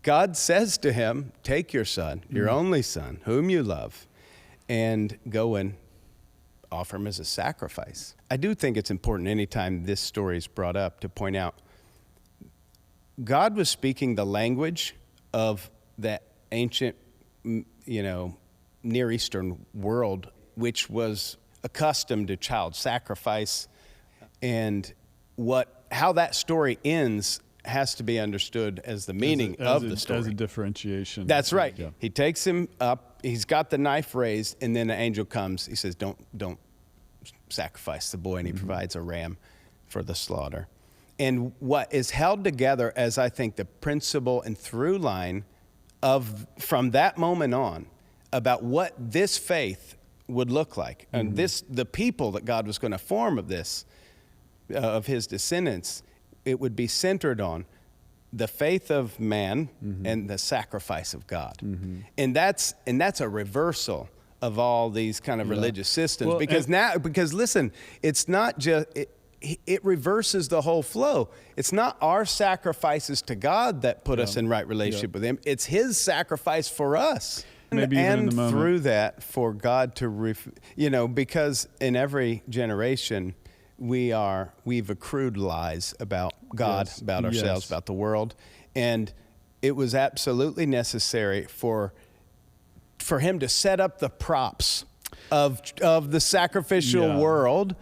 God says to him, take your son, your only son, whom you love, and go and offer him as a sacrifice. I do think it's important anytime this story is brought up to point out God was speaking the language of that ancient, Near Eastern world, which was accustomed to child sacrifice. And how that story ends has to be understood as the meaning of the story. As a differentiation. That's right. Yeah. He takes him up, he's got the knife raised, and then the angel comes. He says, don't sacrifice the boy, and he provides a ram for the slaughter. And what is held together as, I think, the principle and through line from that moment on about what this faith would look like, and the people that God was going to form of his descendants, it would be centered on the faith of man and the sacrifice of God. And that's a reversal of all these kind of religious systems, because listen, it's not just it reverses the whole flow. It's not our sacrifices to God that put us in right relationship with him. It's his sacrifice for us. Maybe even in the moment. Through that, for God to, because in every generation, we've accrued lies about God, about ourselves, about the world. And it was absolutely necessary for him to set up the props of the sacrificial world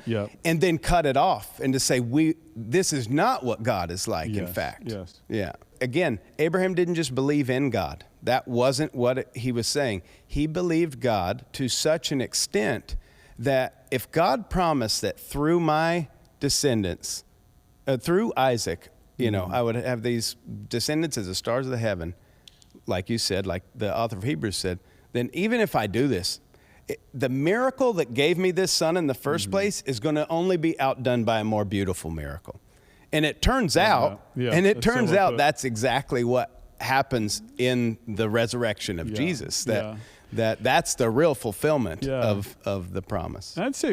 and then cut it off and to say, this is not what God is like, in fact. Yeah. Again, Abraham didn't just believe in God. That wasn't what he was saying. He believed God to such an extent that if God promised that through my descendants, through Isaac, I would have these descendants as the stars of the heaven, like you said, like the author of Hebrews said, then even if I do this, the miracle that gave me this son in the first place is going to only be outdone by a more beautiful miracle. And it turns out, that's exactly what happens in the resurrection of Jesus. That's the real fulfillment of the promise. I'd say